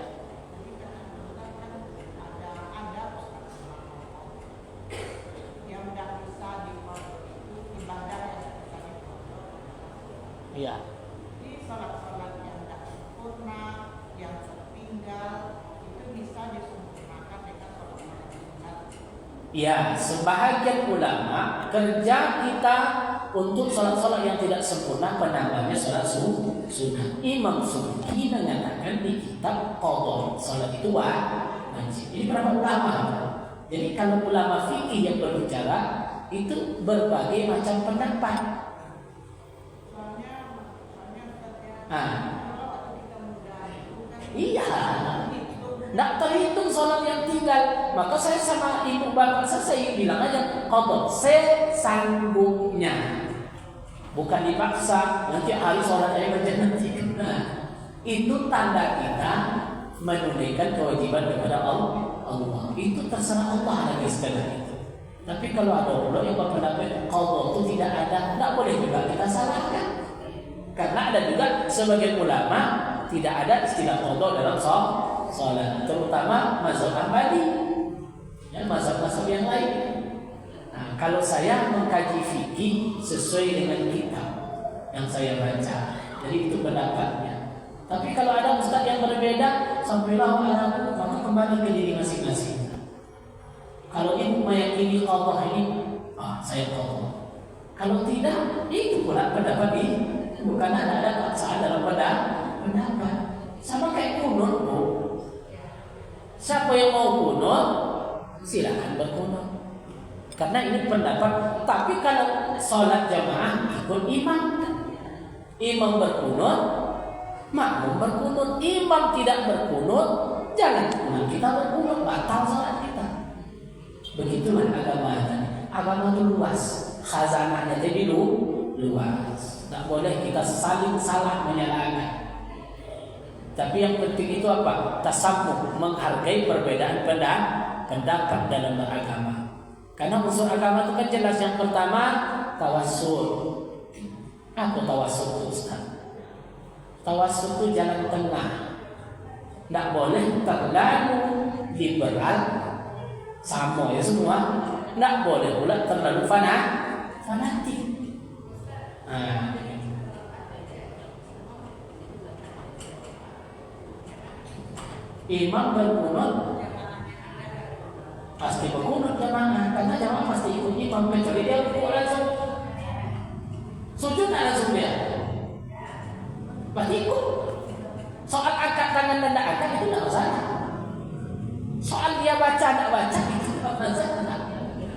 Iya. Jadi sholat-sholat yang tidak sempurna, yang tertinggal, itu bisa disempurnakan dengan sholat sunat. Iya, sebahagian ulama kerja kita untuk sholat-sholat yang tidak sempurna penambahnya sholat sunnah. Imam Subki mengatakan di kitab qadha sholat itu wajib. Ini berapa ulama? Jadi kalau ulama fikih yang berbicara itu berbagai macam pendapat. Iya, tidak terhitung sholat yang tinggal. Maka saya sama ibu bapak saya bilang aja qadha sesanggupnya, bukan dipaksa. Nanti hari sholat saya berjanji. Nah, itu tanda kita menunaikan kewajiban kepada Allah. Itu terserah Allah lagi setelah itu. Tapi kalau ada ulama yang berpendapat qadha itu tidak ada, tidak boleh juga kita salahkan. Karena ada juga sebagian ulama tidak ada istilah qadha dalam sholat, terutama mazhab Hambali, ya, mazhab-mazhab yang lain. Nah, kalau saya mengkaji fikih sesuai dengan kitab yang saya baca, jadi itu pendapatnya. Tapi kalau ada ustaz yang berbeda, sampailah arahu, maka kembali ke diri masing-masing. Kalau ibu meyakini qadha ini, saya qadha. Kalau tidak, itu pula pendapat ini. Bukan ada paksaan dalam pendapat. Sama kayak kunut, Bu. Siapa yang mau kunut, silakan berkunut. Karena ini pendapat. Tapi kalau sholat jamaah ikut imam, imam berkunut, makmum berkunut. Imam tidak berkunut, jangan kunut. Kita berkunut, batal sholat kita. Begitulah agama tadi. Agama itu luas, khazanahnya jadi luas. Tak boleh kita saling salah menyalahkan. Tapi yang penting itu apa? Tasamuh, menghargai perbedaan pendapat dalam beragama. Karena unsur agama itu kan jelas. Yang pertama tawassul. Apa tawassul itu, Ustaz? Tawassul itu jalan tengah. Tak boleh terlalu liberal sama ya semua. Tak boleh pula terlalu fanatik. Nah, imam berkunut pasti berkunut jamaah, karena jamaah pasti ikut imam, kecuali dia rukuk langsung, sujud tak langsung dia, pasti ikut. Soal angkat tangan dan tidak angkat itu tidak masalah. Soal dia baca tidak baca itu tidak masalah.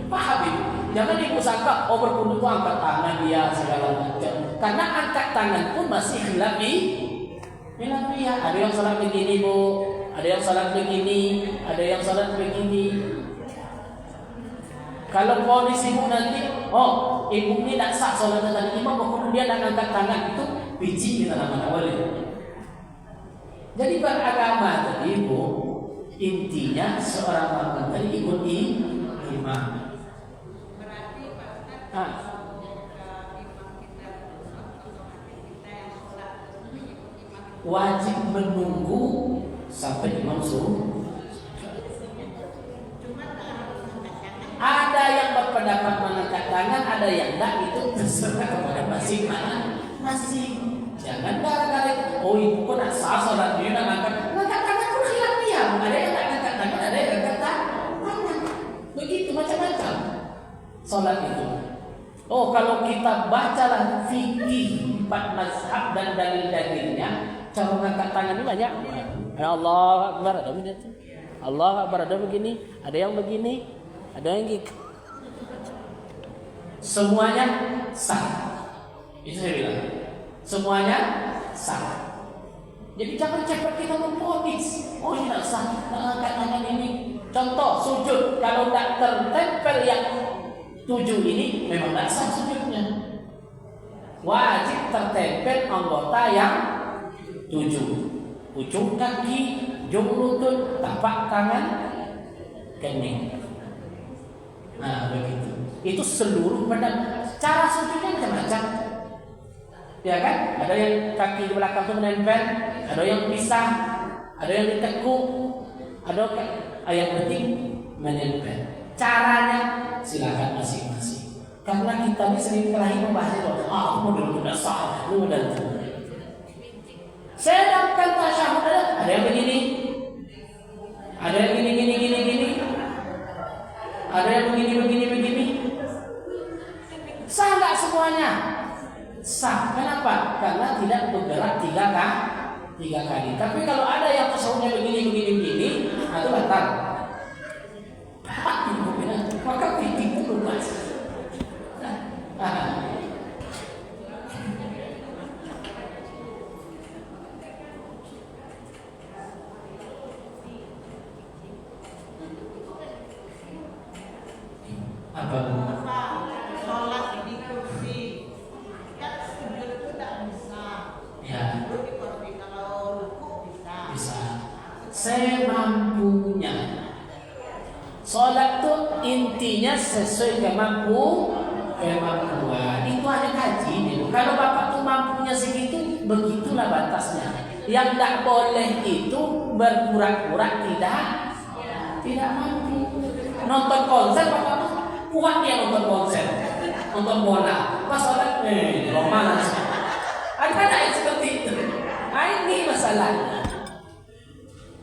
Paham itu? Jangan ibu sangka berkunut itu angkat tangan dia segala macam. Karena angkat tangan pun masih khilafiyah. Ada yang salat begini bu, ada yang salat begini, ada yang salat begini. Kalau kondisi ibu nanti, ibu ini tidak sah salat tadi imam, kemudian dia tidak angkat tangan, itu biji kita nama awalnya. Jadi beragama tadi ibu, intinya seorang makmum tadi ikut imam. Berarti Pak wajib menunggu sampai imam suruh. Ada yang berpendapat mengangkat tangan, ada yang tidak, itu terserah kepada masing-masing. Jangan gara-gara ibu pun asal salat dia nak angkat tangan pun khilafiyah. Ada yang tak angkat tangan, ada yang angkat tangan. Begitu macam-macam salat itu. Kalau kita bacalah fikih 4 mazhab dan dalil-dalilnya, cara mengangkat tangan ini banyak. Allah Akbar, ada begini. Allah Akbar, ada begini, ada yang begini, ada yang gitu. Semuanya sah. Itu saya bilang. Semuanya sah. Jadi jangan cepat kita memvonis. Ini tidak sah, angkat tangan ini. Contoh sujud, kalau tidak tertempel yang 7 ini, memang tidak sah sujudnya. Wajib tertempel anggota yang 7. Ujung kaki, ujung lutut, tapak tangan, kening. Nah begitu. Itu seluruh badan. Cara sujudnya macam-macam. Ya kan? Ada yang kaki di belakang itu menempel, ada yang pisah, ada yang ditekuk, ada yang penting menempel. Caranya silakan masing-masing. Karena kita ini sering kali membahas itu. Model tidak sah, model itu. Sedangkan tasyahud ada yang begini, ada yang gini, ada yang begini. Sah nggak semuanya? Sah. Kenapa? Karena tidak bergerak 3 kali. Tapi kalau ada yang tasawufnya begini, itu batal. Maka fikih itu luas. Apa? sholat di kursi, kan sujud itu tidak bisa. Ya. Dulu di kursi, kalau ruku bisa. Semampunya. Sholat itu intinya sesuai kemampuan. Itu ada kaji nih. Kalau bapak tuh mampunya segitu, begitulah batasnya. Yang tidak boleh itu berpura-pura tidak mampu. Nonton konser bapak tuh kuat ya, nonton konser, nonton bola. Pas sholat romanas. Ada yang seperti itu. Ini masalahnya.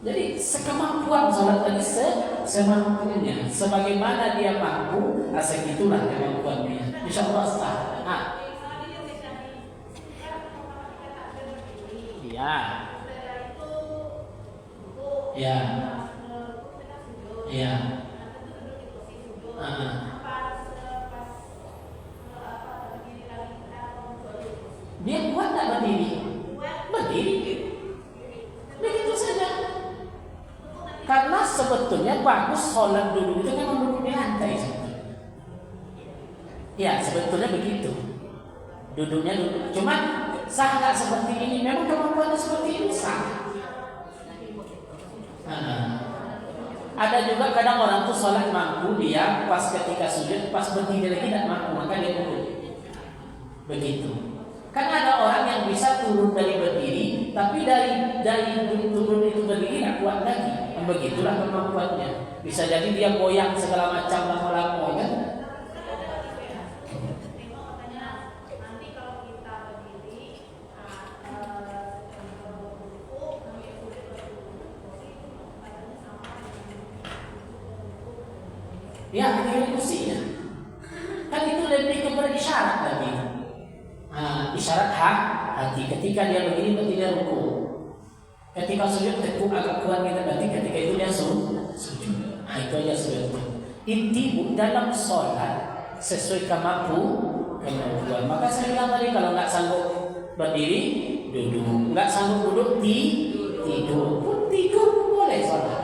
Jadi sekemampuan sholat tadi semampunya, sebagaimana dia mampu, segitulah kemampuannya. Insya Allah sah. Ya. Dia kuat tak berdiri? Berdiri. Begitu saja. Karena sebetulnya bagus sholat duduk itu kan duduk di lantai. Ya sebetulnya begitu. Duduknya duduk. Cuma sah nggak seperti ini? Memang kemampuannya seperti ini sah. Ada juga kadang orang tuh sholat mampu, dia pas ketika sujud, pas berdiri lagi tidak mampu, maka dia duduk. Begitu. Kan ada orang yang bisa turun dari berdiri, tapi dari turun itu berdiri tidak kuat lagi. Begitulah kemampuannya. Bisa jadi dia goyang segala macam lama-lama kan. Ya, berdiri kursinya. Kan itu lebih kepada isyarat tadi. Isyarat hati. Ketika dia begini berarti dia ruku. Ketika sujud tekuk agak kuat kita, berarti ketika itu dia sujud. Itu aja sujud. Inti dalam sholat sesuai kemampuan. Maka saya bilang tadi kalau nggak sanggup berdiri duduk, nggak sanggup duduk tidur. Tidur pun boleh sholat.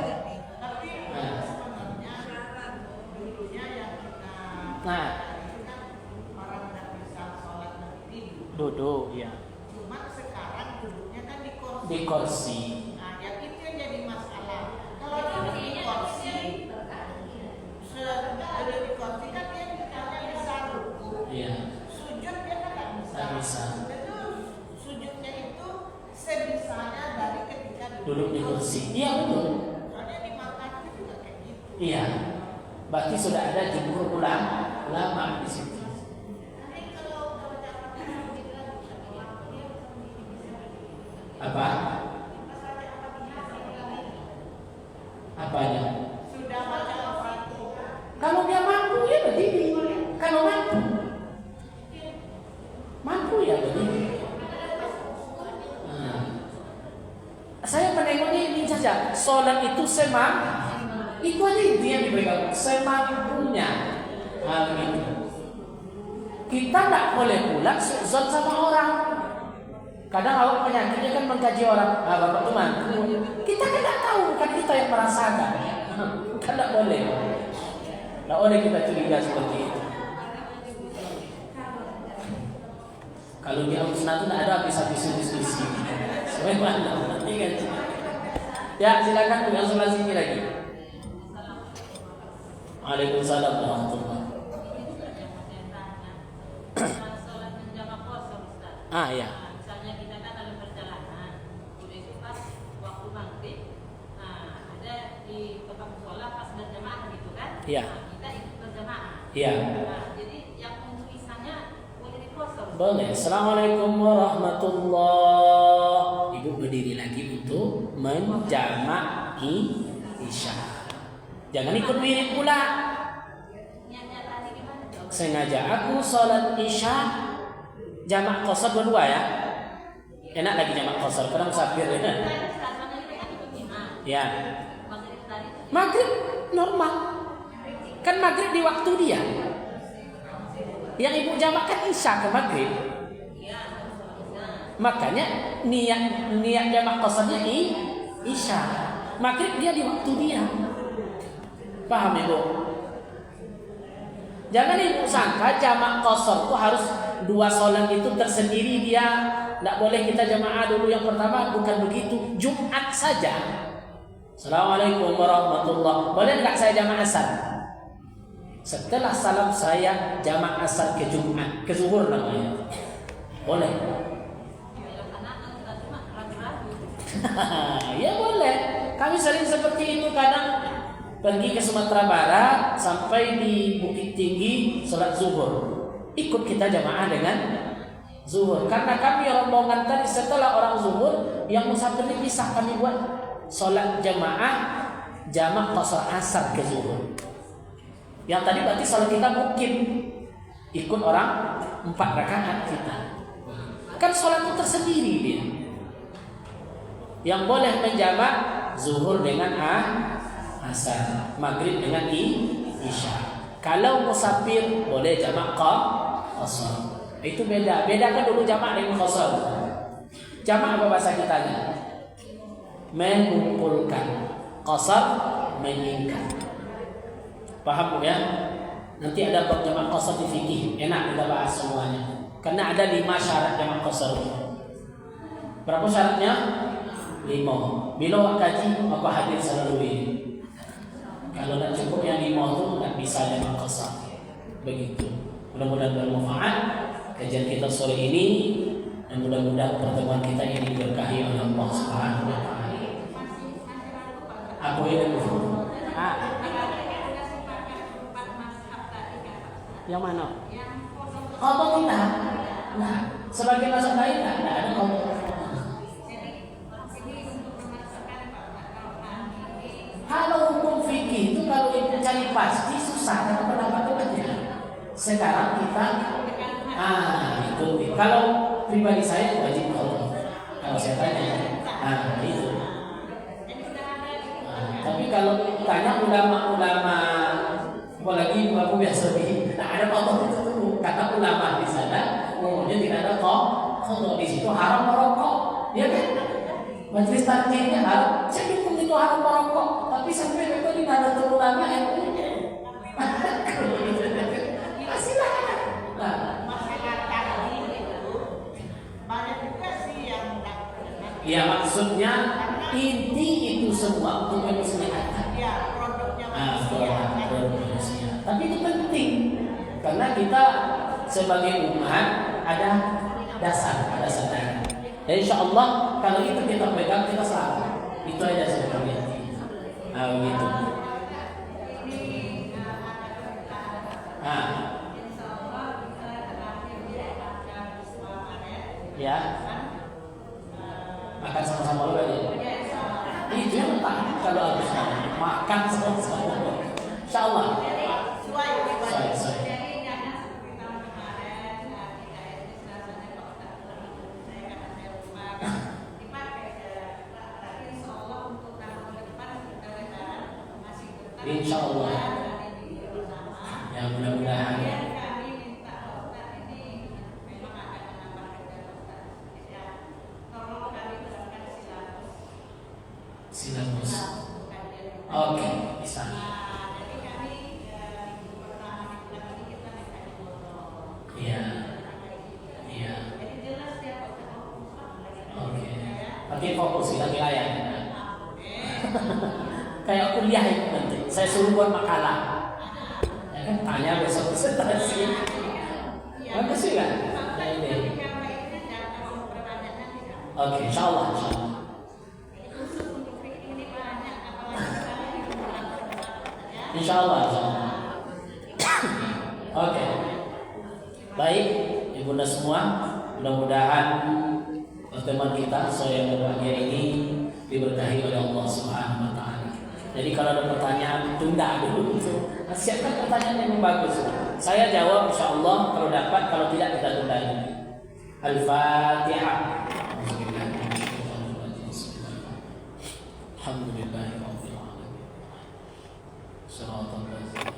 Nah, orang tidak bisa sholat berdiri duduk ya. Cuma sekarang duduknya kan Di kursi. Nah, yang itu yang jadi masalah. Kalau duduk di kursi, duduk di kursi kan dia misalnya bisa ruku. Iya. Sujud dia kan nggak bisa. Nggak bisa. Itu sujudnya itu sebisanya dari ketika Duduk di kursi. Iya betul. Soalnya di mata itu juga kayak gitu. Iya. Berarti sudah ada jumhur ulama di situ. Apa? Apanya? Sudah baca Al-Fatihah. Kalau dia mampu ya berdiri. Kalau mampu ya berdiri. Saya menengoknya ini saja. Sholat itu itu aja yang diberikan semampunya. Gitu. Kita tidak boleh pula suzon sama orang. Kadang awak penyakitnya kan mengkaji orang. Bapak tuh mampu. Kita kan tidak tahu, kan kita yang merasakan. Kan tidak boleh. Tidak boleh kita curiga seperti itu. Kalau di Al-Sunnah itu tidak ada habis-habis diskusi. Sebenarnya nanti kan. Ya silakan yang sebelah sini lagi. Waalaikumsalam warahmatullahi wabarakatuh. Ya. Misalnya kita kan dalam perjalanan, udah itu pas waktu maghrib, ada di tempat musola pas berjamaah gitu kan? Iya. Kita ikut berjamaah. Iya. Jadi yang untuk isanya boleh dikosong. Boleh. Assalamualaikum warahmatullahi. Ibu berdiri lagi untuk menjama'i isya. Jangan ikut wirid pula. Niatnya tadi gimana dong? Sengaja aku sholat isya jamak qasar berdua ya. Enak lagi jamak qasar, kadang musafir ya. Rasanya itu kan ikut imam. Ya. Maghrib tadi itu Maghrib normal. Kan maghrib di waktu dia. Yang ibu jamak kan isya ke maghrib. Makanya niat jamak qasarnya isya. Maghrib dia di waktu dia. Paham ibu? Jangan ibu sangka jamak qasar itu harus dua sholat itu tersendiri dia. Tidak boleh kita jamaah dulu yang pertama, bukan begitu. Jumat saja. Assalamualaikum warahmatullahi. Boleh tidak saya jamaah asar? Setelah salam saya jamaah asar ke Jumat, ke zuhur namanya. Boleh. Ya boleh. Kami sering seperti itu, kadang pergi ke Sumatera Barat sampai di Bukit Tinggi sholat zuhur, ikut kita jamaah dengan zuhur. Karena kami rombongan tadi setelah orang zuhur yang musafir dipisah, kami buat sholat jamaah jamak qasar asar ke zuhur. Yang tadi berarti sholat kita mungkin ikut orang 4 rakaat kita. Kan sholat itu tersendiri dia. Yang boleh menjamak zuhur dengan asar, maghrib dengan isya. Kalau musafir boleh jamak qasar. Itu beda. Bedakan dulu jamak dengan qasar. Jamak apa bahasa kitanya? Mengumpulkan. Qasar menyingkat. Paham ya? Nanti ada bab jamak qasar di fikih. Enak kita bahas semuanya. Karena ada 5 syarat jamak qasar. Berapa syaratnya? 5. Bila awak kaji, apa hadir selalu ini. Kalau tidak cukup yang 5 itu tidak bisa jamak qasar. Begitu. Mudah-mudahan bermanfaat kajian kita sore ini, dan mudah-mudahan pertemuan kita ini diberkahi oleh Allah Subhanahu wa taala. Aku ini yang mana? Apa kita? Nah, sebagai mazhab lain tidak ada kalau hukum fikih itu kalau ibu cari pasti susah. sah dengan pendapat temannya. Sekarang kita ikuti. Kalau pribadi saya wajib qadha. Kalau saya tanya, itu. Tapi kalau tanya ulama-ulama, apalagi aku biasa ada apa itu kata ulama di sana, umumnya tidak ada qadha. Di situ haram merokok, ya kan? Majelis taklimnya haram, saya dukung itu haram merokok, tapi sampai itu di mana ulama kasihlah. Masalah taklim itu banyak juga sih yang tidak benar. Ya maksudnya inti itu semua untuk kemuslihan. Ya produknya manusia. Tapi itu penting karena kita sebagai umat ada dasar. Dan insya Allah kalau itu kita pegang kita selamat. Itu aja sebenarnya. Begitu. Ya. Makan sama-sama dulu aja. Itu yang penting kalau harus makan sama-sama. Insya Allah. Sesuai. Insya Allah. Ya mudah-mudahan. Silabus. Oke, bisa. Iya. Oke. Tapi fokus kita wilayah. Kayak kuliah itu nanti. Saya suruh buat makalah. Ya kan tanya besok presentasi. Bagus sih kan? Oke, insya Allah. Insya Allah. Oke. Baik, ibunda semua, mudah-mudahan pertemuan kita sore yang berbahagia ini diberkahi oleh Allah Subhanahu wa taala. Jadi kalau ada pertanyaan tunda dulu itu. Siapkan pertanyaan yang bagus. Saya jawab insya Allah kalau dapat, kalau tidak kita tunda ini. Al-Fatihah. Alhamdulillahirabbil alamin. Shiratal ladzina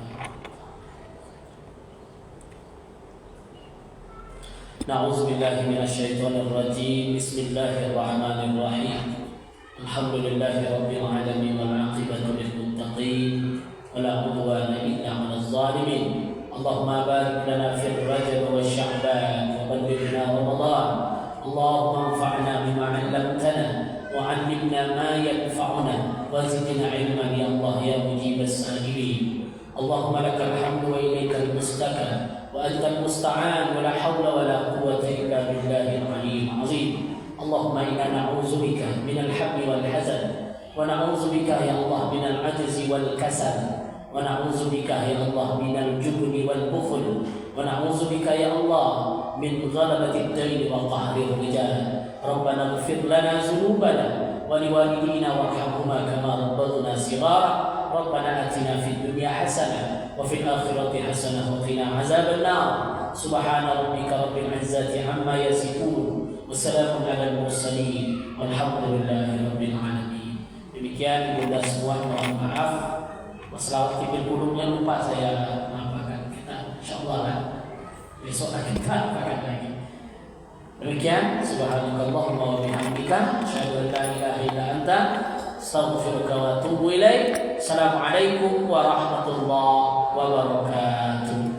Na'udzu billahi minasyaitonir rajim. Bismillahirrahmanirrahim. Alhamdulillahi rabbil alamin wal 'aqibatu lil muttaqin wala 'udwana illa 'alal zalimin. Allahumma barik lana fil rajab wasya'ban wa ballighna ramadan. Allahumma anfa'na bima 'allamtana wa 'allimna ma yanfa'una wa zidna 'ilman ya Allah ya mujibas sa'ilin. Allahumma lakal hamdu wa ilaikal mustaqim wa antal musta'an wa la hawla wa la quwwata illa billahil 'aliyyil 'azim. Allahumma inna na'udzubika minal hammi wal hazan wa na'udzubika ya Allah minal 'ajzi wal kasal wa na'udzubika ya Allah minal jubni wal bukhl wa na'udzubika ya Allah min ghalabati ad-dayn wa qahri ar-rijal. Rabbana ighfir lana dhunubana wa liwalidina warhamhuma kama rabbayna shighara. Rabbana atina fid dunya hasanah wa fil akhirati hasanah wa qina azaban nar. Subhana rabbika rabbil izzati amma yasifun. Wassalamun ala al-mursalin walhamdulillahi rabbil alamin. Demikian ibunda semua, mohon maaf. Wassalawat tibil kulumnya lupa saya maafkan kita. Insyaallah lah. Besok kita apakan lagi. Demikian subhanakallahumma wa bihamdika asyhadu an la ilaha illa anta astaghfiruka wa atubu ilaik. Assalamualaikum warahmatullahi wabarakatuh.